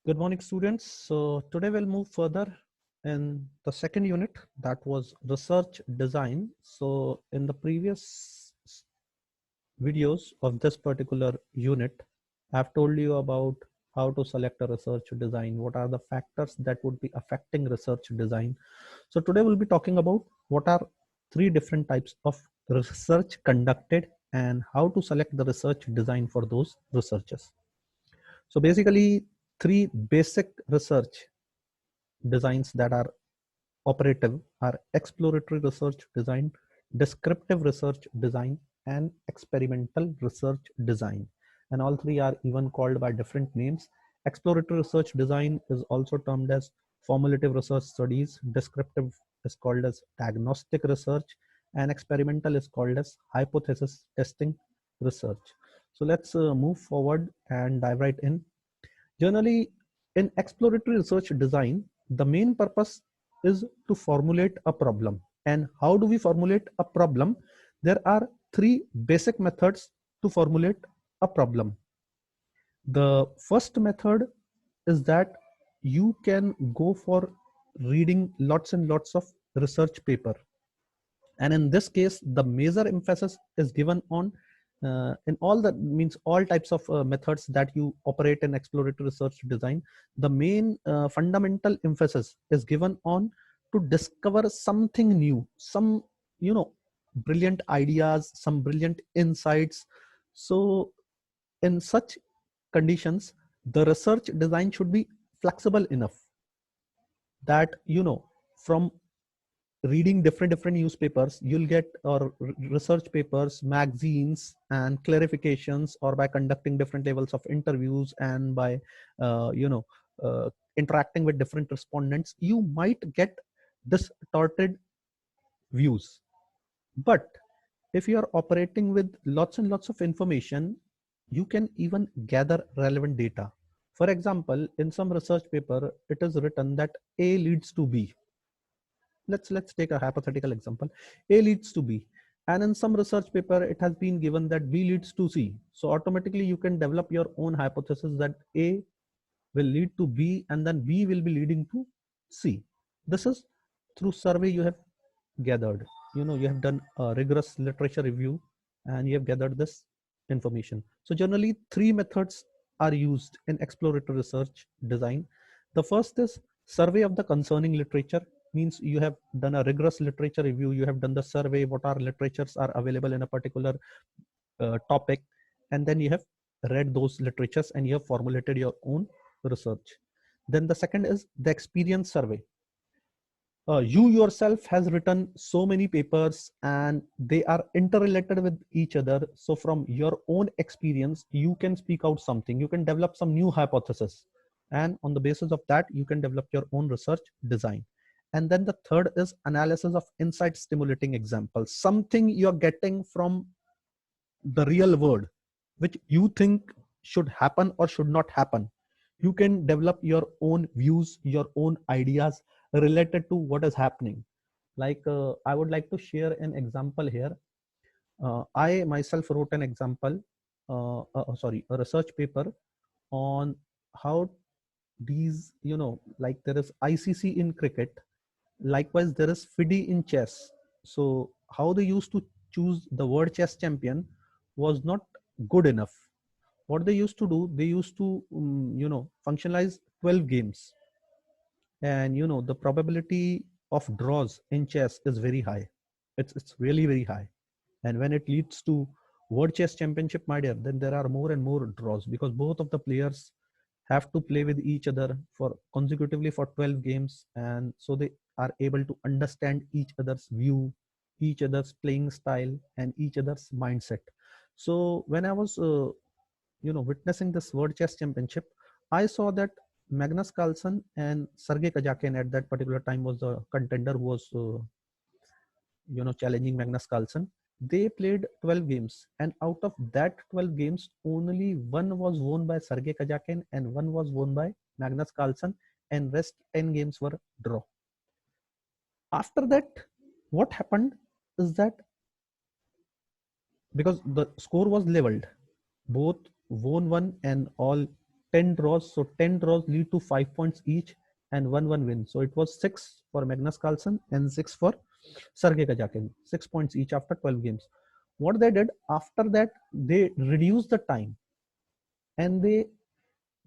Good morning, students. So today we'll move further in the second unit, that was research design. So in the previous videos of this particular unit, I've told you about how to select a research design, what are the factors that would be affecting research design. So today we'll be talking about what are three different types of research conducted and how to select the research design for those researches. So basically, three basic research designs that are operative are exploratory research design, descriptive research design, and experimental research design. And all three are even called by different names. Exploratory research design is also termed as formulative research studies, descriptive is called as diagnostic research, and experimental is called as hypothesis testing research. So let's move forward and dive right in. Generally, in exploratory research design, the main purpose is to formulate a problem. And how do we formulate a problem? There are three basic methods to formulate a problem. The first method is that you can go for reading lots and lots of research paper, and in this case the major emphasis is given on in all the means all types of methods that you operate in exploratory research design. The main fundamental emphasis is given on to discover something new, some you know brilliant ideas, some brilliant insights. So in such conditions, the research design should be flexible enough that from reading different newspapers you'll get or research papers, magazines, and clarifications, or by conducting different levels of interviews and by uh, you know uh, interacting with different respondents, you might get distorted views. But if you are operating with lots and lots of information, you can even gather relevant data. For example, in some research paper it is written that A leads to B. Let's take a hypothetical example. A leads to B, and in some research paper it has been given that B leads to C. So automatically you can develop your own hypothesis that A will lead to B and then B will be leading to C. This is through survey you have gathered. You have done a rigorous literature review and you have gathered this information. So generally three methods are used in exploratory research design. The first is survey of the concerning literature. Means you have done a rigorous literature review, you have done the survey, what are literatures are available in a particular topic, and then you have read those literatures and you have formulated your own research. Then the second is the experience survey. You yourself has written so many papers and they are interrelated with each other. So from your own experience you can speak out something, you can develop some new hypothesis, and on the basis of that you can develop your own research design. And then the third is analysis of insight stimulating examples, something you're getting from the real world which you think should happen or should not happen. You can develop your own views, your own ideas related to what is happening. Like I would like to share an example here. I myself wrote an example, sorry, a research paper on how these, like there is ICC in cricket, likewise there is FIDE in chess. So how they used to choose the world chess champion was not good enough. What they used to do, they used to functionalize 12 games, and the probability of draws in chess is very high. It's really very high. And when it leads to world chess championship, my dear, then there are more and more draws because both of the players have to play with each other for consecutively for 12 games, and so they are able to understand each other's view, each other's playing style, and each other's mindset. So when I was witnessing this world chess championship, I saw that Magnus Carlsen and Sergei Kajakin at that particular time was the contender who was challenging Magnus Carlsen. They played 12 games, and out of that 12 games, only one was won by Sergei Kajakin and one was won by Magnus Carlsen, and rest 10 games were draw. After that, what happened is that because the score was leveled, both won one and all 10 draws. So 10 draws lead to 5 points each and 1-1 win. So it was 6 for Magnus Carlsen and 6 for Sergei Kajakin. 6 points each after 12 games. What they did after that, they reduced the time, and the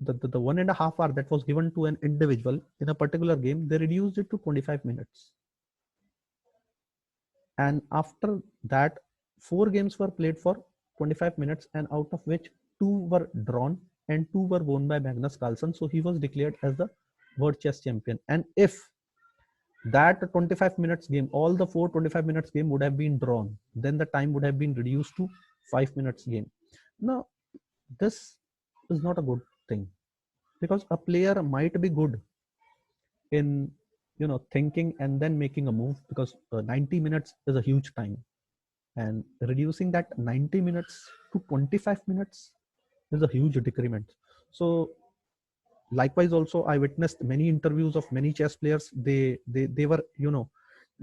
1.5 hour that was given to an individual in a particular game, they reduced it to 25 minutes. And after that, 4 games were played for 25 minutes, and out of which 2 were drawn and 2 were won by Magnus Carlsen. So he was declared as the world chess champion. And if that 25 minutes game, all the 4 25 minutes game would have been drawn, then the time would have been reduced to 5 minutes game. Now, this is not a good thing, because a player might be good in thinking and then making a move, because 90 minutes is a huge time, and reducing that 90 minutes to 25 minutes is a huge decrement. So likewise, also I witnessed many interviews of many chess players. They were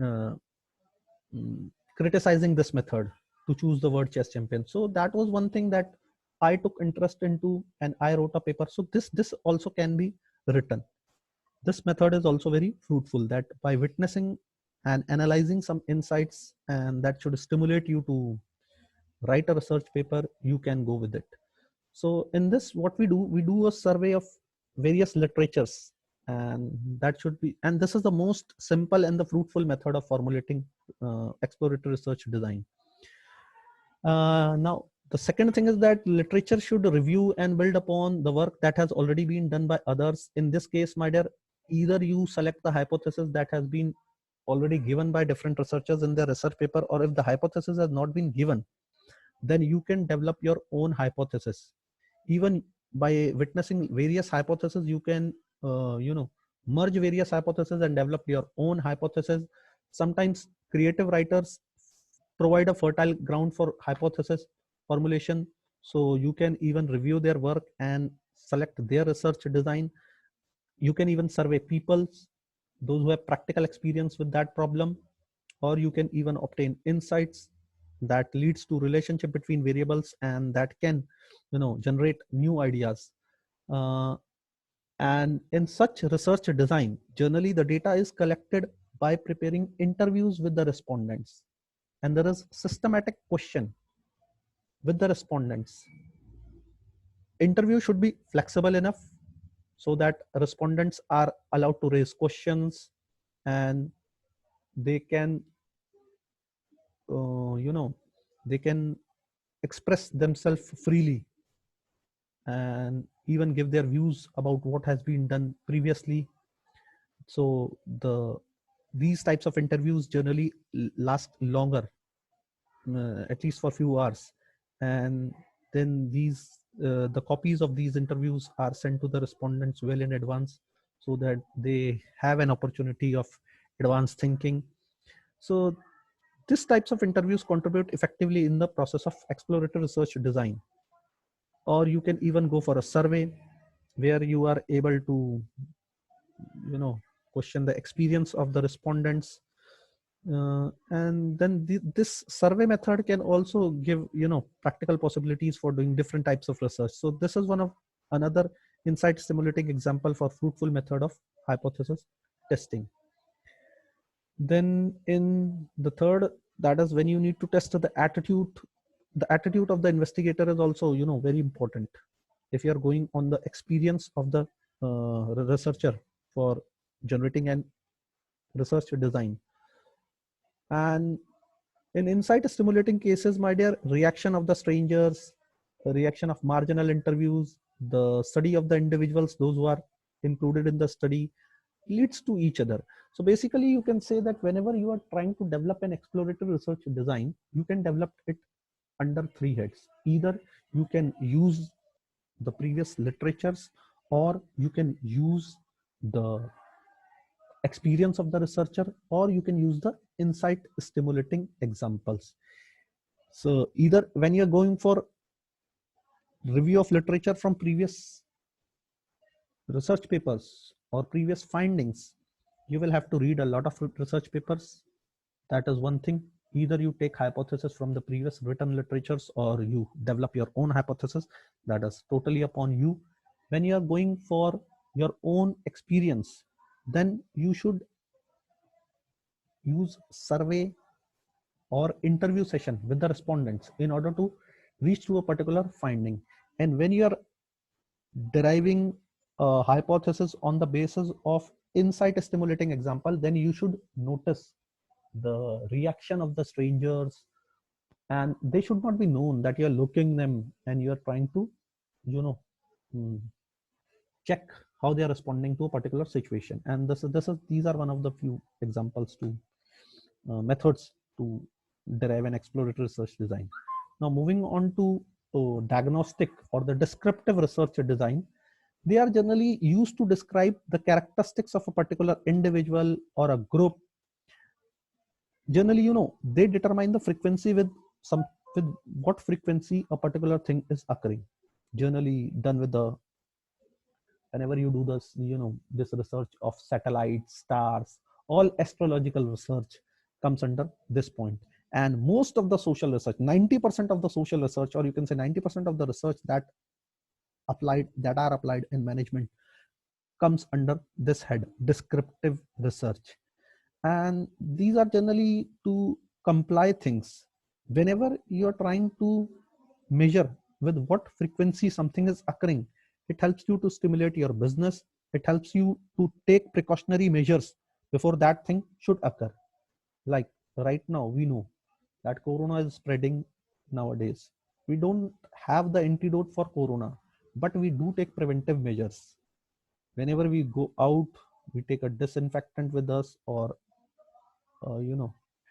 uh, criticizing this method to choose the word chess champion. So that was one thing that I took interest into, and I wrote a paper. So this also can be written. This method is also very fruitful, that by witnessing and analyzing some insights, and that should stimulate you to write a research paper, you can go with it. So in this, what we do a survey of various literatures, and that should be, and this is the most simple and the fruitful method of formulating exploratory research design. Now, the second thing is that literature should review and build upon the work that has already been done by others. In this case, my dear, either you select the hypothesis that has been already given by different researchers in their research paper, or if the hypothesis has not been given, then you can develop your own hypothesis. Even by witnessing various hypotheses, you can merge various hypotheses and develop your own hypothesis. Sometimes creative writers provide a fertile ground for hypothesis formulation, so you can even review their work and select their research design. You can even survey people, those who have practical experience with that problem, or you can even obtain insights that leads to relationship between variables, and that can generate new ideas. And in such research design, generally the data is collected by preparing interviews with the respondents, and there is systematic question with the respondents. Interview should be flexible enough so that respondents are allowed to raise questions, and they can they can express themselves freely and even give their views about what has been done previously. So these types of interviews generally last longer, at least for a few hours, and then the copies of these interviews are sent to the respondents well in advance, so that they have an opportunity of advanced thinking. So these types of interviews contribute effectively in the process of exploratory research design. Or you can even go for a survey where you are able to question the experience of the respondents, and then this survey method can also give practical possibilities for doing different types of research. So this is one of another insight stimulating example for fruitful method of hypothesis testing. Then in the third, that is when you need to test the attitude. The attitude of the investigator is also very important if you are going on the experience of the researcher for generating an research design. And in insight stimulating cases, my dear, reaction of the strangers, the reaction of marginal interviews, the study of the individuals, those who are included in the study, leads to each other. So basically you can say that whenever you are trying to develop an exploratory research design, you can develop it under 3 heads. Either you can use the previous literatures, or you can use the experience of the researcher, or you can use the insight stimulating examples. So either when you're going for review of literature from previous research papers or previous findings, you will have to read a lot of research papers. That is one thing. Either you take hypothesis from the previous written literatures, or you develop your own hypothesis. That is totally upon you. when you are going for your own experience, then you should use survey or interview session with the respondents in order to reach to a particular finding. And when you are deriving a hypothesis on the basis of insight stimulating example, then you should notice the reaction of the strangers, and they should not be known that you're looking them and you're trying to, you know, mm, check how they are responding to a particular situation. And these are one of the few examples to methods to derive an exploratory research design. Now moving on to diagnostic or the descriptive research design, they are generally used to describe the characteristics of a particular individual or a group. Generally, they determine the frequency with what frequency a particular thing is occurring. Generally done with the, whenever you do this, this research of satellites, stars, all astrological research comes under this point. And most of the social research, 90% of the social research, or you can say 90% of the research that are applied in management comes under this head, descriptive research. And these are generally to comply things. Whenever you're trying to measure with what frequency something is occurring, it helps you to stimulate your business. It helps you to take precautionary measures before that thing should occur. Like right now, we know that corona is spreading nowadays. We don't have the antidote for corona, but we do take preventive measures. Whenever we go out, we take a disinfectant with us, or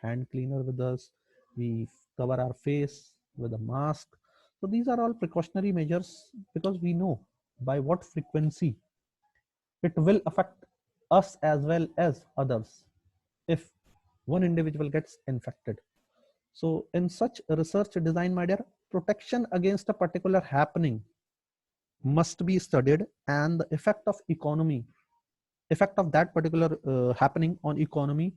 hand cleaner with us. We cover our face with a mask. So these are all precautionary measures, because we know by what frequency it will affect us as well as others if one individual gets infected. So in such research design, my dear, protection against a particular happening must be studied, and the effect of that particular happening on economy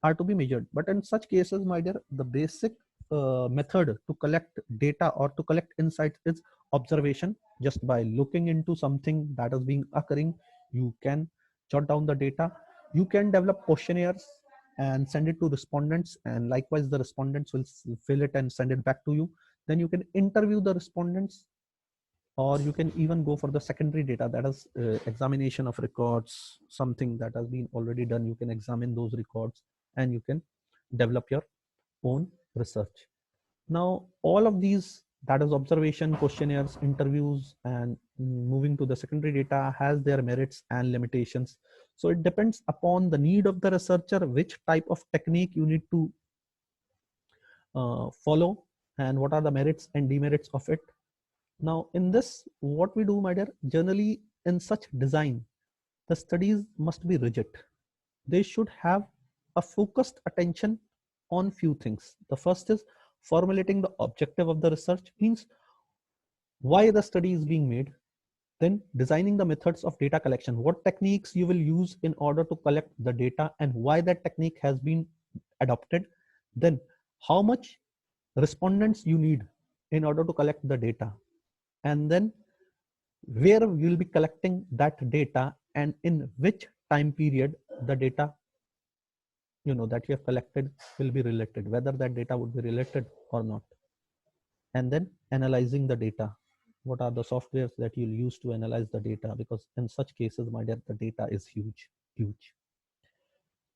are to be measured. But in such cases, my dear, the basic method to collect data or to collect insights is observation. Just by looking into something that is being occurring, you can jot down the data. You can develop questionnaires and send it to respondents, and likewise the respondents will fill it and send it back to you. Then you can interview the respondents, or you can even go for the secondary data, that is examination of records, something that has been already done. You can examine those records and you can develop your own research. Now all of these, that is observation, questionnaires, interviews, and moving to the secondary data, has their merits and limitations. So it depends upon the need of the researcher which type of technique you need to follow, and what are the merits and demerits of it. Now in this, what we do, my dear, generally in such design, the studies must be rigid. They should have a focused attention on few things. The first is formulating the objective of the research, means why the study is being made. Then designing the methods of data collection, what techniques you will use in order to collect the data and why that technique has been adopted. Then how much respondents you need in order to collect the data, and then where you will be collecting that data and in which time period the data that you have collected will be related, whether that data would be related or not. And then analyzing the data, what are the softwares that you'll use to analyze the data, because in such cases, my dear, the data is huge.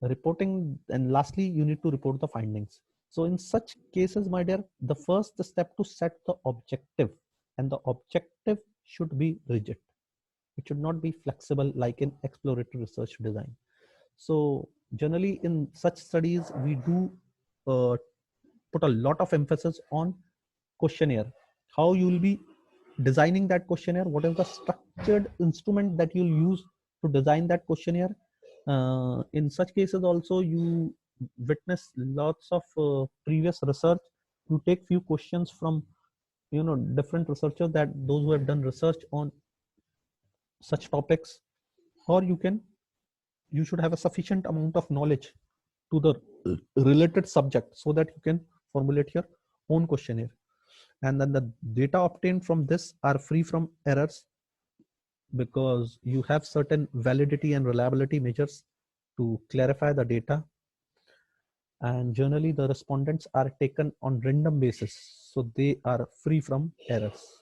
Reporting, and lastly you need to report the findings. So in such cases, my dear, the first step to set the objective, and the objective should be rigid. It should not be flexible like in exploratory research design. So generally in such studies, we do put a lot of emphasis on questionnaire, how you will be designing that questionnaire, what is the structured instrument that you'll use to design that questionnaire. In such cases also, you witness lots of previous research. You take few questions from different researchers, that those who have done research on such topics, or you should have a sufficient amount of knowledge to the related subject so that you can formulate your own questionnaire. And then the data obtained from this are free from errors. because you have certain validity and reliability measures to clarify the data. And generally the respondents are taken on random basis, so they are free from errors.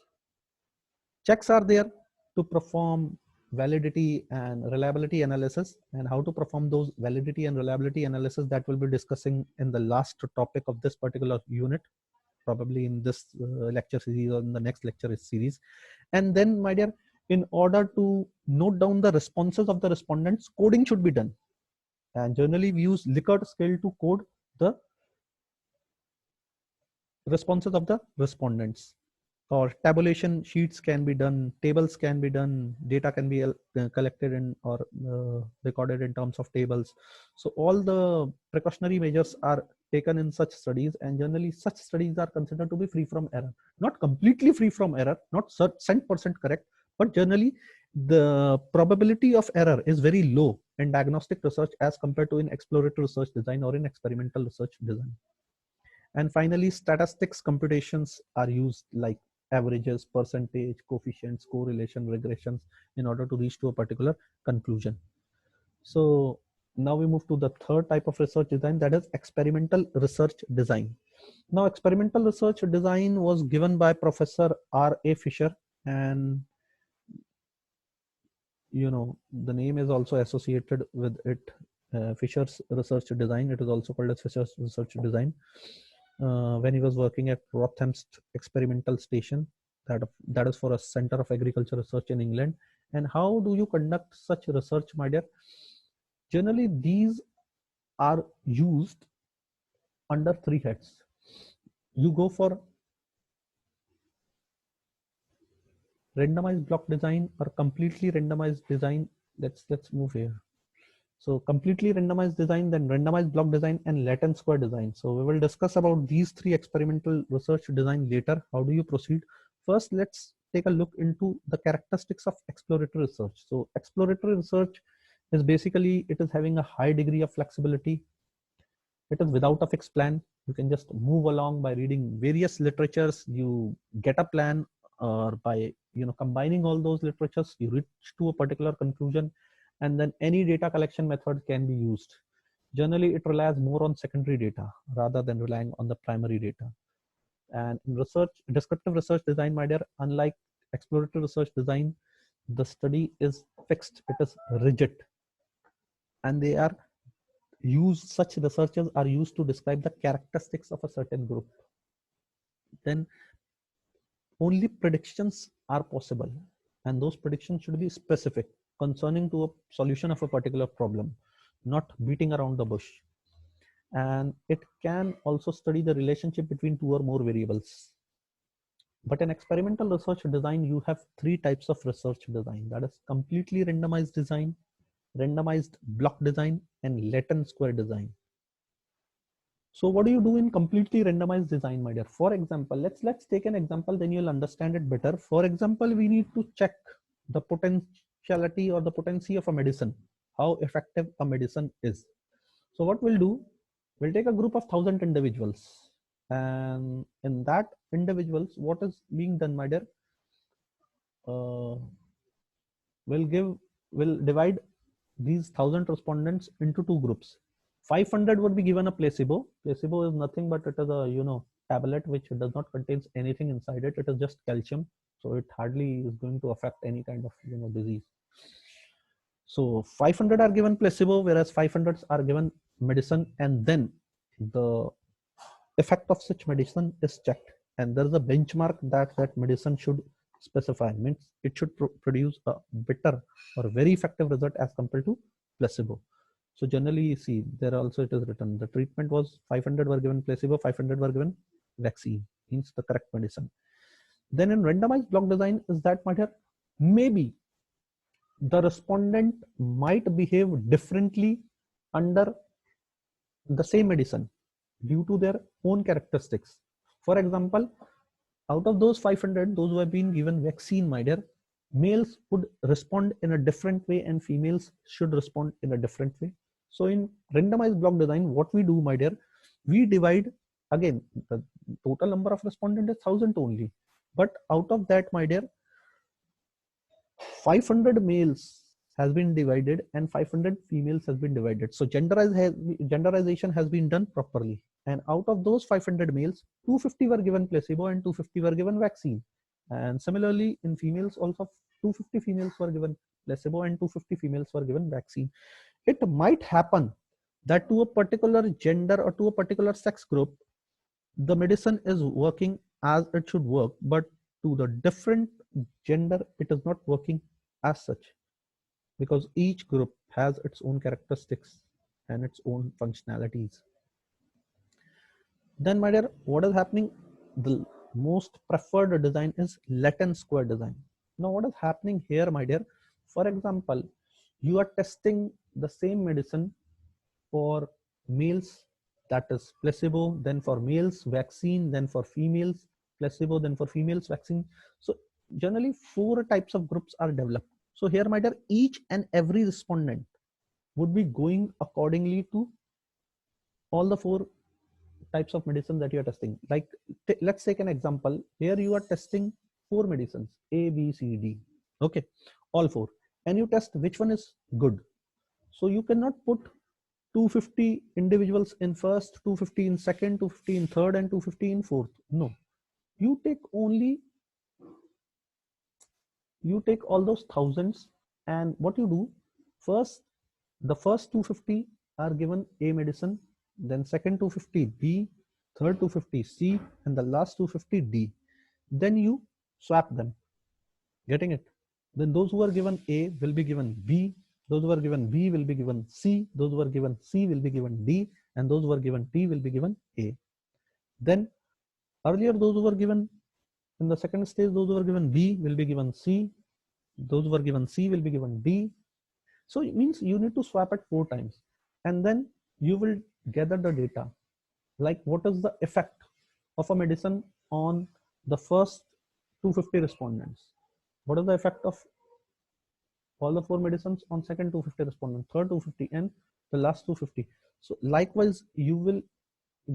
Checks are there to perform validity and reliability analysis, and how to perform those validity and reliability analysis, that we'll be discussing in the last topic of this particular unit, probably in this lecture series or in the next lecture series. And then, my dear, in order to note down the responses of the respondents, coding should be done. And generally we use Likert scale to code the responses of the respondents. Or tabulation sheets can be done, tables can be done, data can be collected in or recorded in terms of tables. So all the precautionary measures are taken in such studies, and generally such studies are considered to be free from error. Not completely free from error, not 100% correct, but generally the probability of error is very low in diagnostic research as compared to in exploratory research design or in experimental research design. And finally, statistics computations are used, like averages, percentage, coefficients, correlation, regressions, in order to reach to a particular conclusion. So now we move to the third type of research design, that is experimental research design. Now, experimental research design was given by Professor R.A. Fisher, and you know, the name is also associated with it, Fisher's research design. It is also called as Fisher's research design. When he was working at Rothamsted Experimental Station, that is for a Center of Agriculture Research in England. And how do you conduct such research, my dear? Generally, these are used under three heads. You go for randomized block design or completely randomized design. Let's move here. So completely randomized design, then randomized block design, and latent square design. So we will discuss about these three experimental research design later. How do you proceed? First, let's take a look into the characteristics of exploratory research. So exploratory research is basically, it is having a high degree of flexibility. It is without a fixed plan. You can just move along by reading various literatures. You get a plan, or by combining all those literatures, you reach to a particular conclusion, and then any data collection method can be used. Generally, it relies more on secondary data rather than relying on the primary data. And in research, descriptive research design, my dear, unlike exploratory research design, the study is fixed, it is rigid, and they are used, such researchers are used to describe the characteristics of a certain group. Then only predictions are possible, and those predictions should be specific concerning to a solution of a particular problem, not beating around the bush. And it can also study the relationship between two or more variables. But in experimental research design, you have three types of research design, that is completely randomized design, randomized block design, and latent square design. So what do you do in completely randomized design, my dear? For example, let's take an example, then you'll understand it better. For example, we need to check the potentiality or the potency of a medicine, how effective a medicine is. So what we'll do, we'll take a group of 1,000 individuals, and in that individuals, what is being done, my dear? We'll divide these 1,000 respondents into two groups. 500 would be given a placebo. Placebo is nothing but it is a tablet which does not contain anything inside it. It is just calcium, so it hardly is going to affect any kind of disease. So 500 are given placebo, whereas 500 are given medicine, and then the effect of such medicine is checked, and there is a benchmark that medicine should specify, means it should produce a better or very effective result as compared to placebo. So generally, you see, there also it is written, the treatment was 500 were given placebo, 500 were given vaccine, means the correct medicine. Then in randomized block design is that matter, maybe the respondent might behave differently under the same medicine due to their own characteristics. For example, out of those 500, those who have been given vaccine, my dear, males would respond in a different way and females should respond in a different way. So in randomized block design, what we do, my dear, we divide, again, the total number of respondents is 1,000 only. But out of that, my dear, 500 males has been divided and 500 females has been divided. So genderization has been done properly. And out of those 500 males, 250 were given placebo and 250 were given vaccine. And similarly, in females also, 250 females were given placebo and 250 females were given vaccine. It might happen that to a particular gender or to a particular sex group, the medicine is working as it should work, but to the different gender, it is not working as such, because each group has its own characteristics and its own functionalities. Then, my dear, what is happening? The most preferred design is Latin square design. Now, what is happening here, my dear? For example, you are testing the same medicine for males, that is placebo, then for males vaccine, then for females placebo, then for females vaccine. So generally 4 types of groups are developed. So here, my dear, each and every respondent would be going accordingly to all the 4 types of medicine that you are testing. Like let's take an example. Here you are testing 4 medicines, A, B, C, D. Okay, all 4, and you test which one is good. So you cannot put 250 individuals in first, 250 in second, 250 in third, and 250 in fourth. No, you take all those thousands, and what you do first, the first 250 are given A medicine, then second 250 B, third 250 C, and the last 250 D. Then you swap them. Getting it? Then those who are given A will be given B, those who are given B will be given C, those who are given C will be given D, and those who are given D will be given A. Then earlier those who were given in the second stage, those who were given B will be given C, those who were given C will be given D. So it means you need to swap it 4 times, and then you will gather the data, like what is the effect of a medicine on the first 250 respondents, what is the effect of all the 4 medicines on second 250 respondent, third 250, and the last 250. So likewise, you will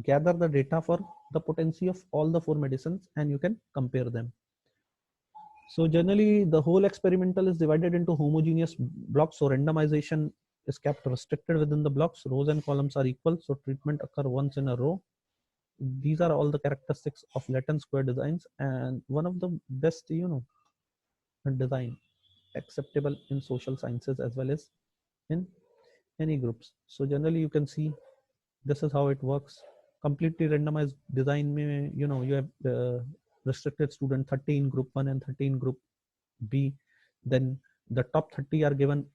gather the data for the potency of all the 4 medicines and you can compare them. So generally, the whole experimental is divided into homogeneous blocks. So randomization is kept restricted within the blocks. Rows and columns are equal. So treatment occur once in a row. These are all the characteristics of Latin square designs, and one of the best, design acceptable in social sciences as well as in any groups. So generally you can see this is how it works. Completely randomized design mein, you have restricted student 30 in group 1 and 30 in group B. Then the top 30 are given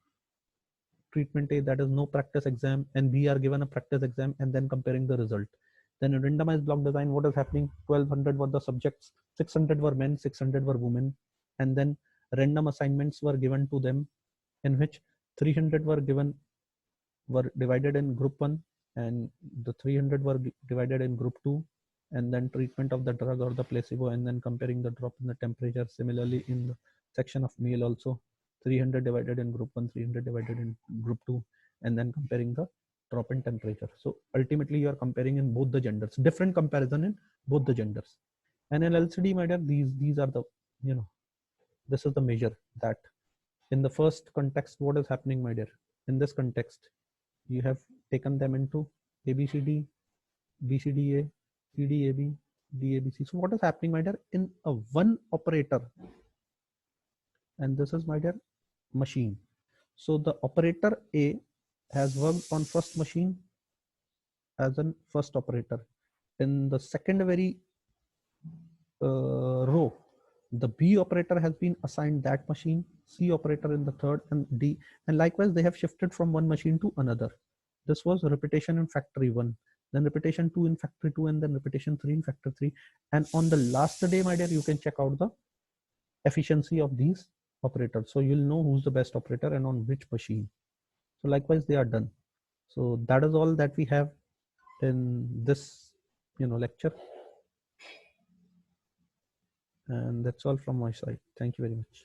treatment A, that is no practice exam, and B are given a practice exam, and then comparing the result. Then in randomized block design, what is happening? 1200 were the subjects, 600 were men, 600 were women, and then random assignments were given to them, in which 300 were divided in group 1 and the 300 were divided in group 2, and then treatment of the drug or the placebo, and then comparing the drop in the temperature. Similarly, in the section of male also, 300 divided in group 1, 300 divided in group 2, and then comparing the drop in temperature. So ultimately you are comparing in both the genders, different comparison in both the genders. And in LCD, my dear, these are the, this is the measure that in the first context, what is happening, my dear? In this context, you have taken them into ABCD, BCDA, CDAB, DABC. So what is happening, my dear? In a one operator, and this is, my dear, machine. So the operator A has worked on first machine as an first operator. In the second very row, the B operator has been assigned that machine, C operator in the third, and D, and likewise they have shifted from one machine to another. This was repetition in factory 1, then repetition 2 in factory 2, and then repetition 3 in factory 3. And on the last day, my dear, you can check out the efficiency of these operators. So you'll know who's the best operator and on which machine. So likewise, they are done. So that is all that we have in this, lecture. And that's all from my side. Thank you very much.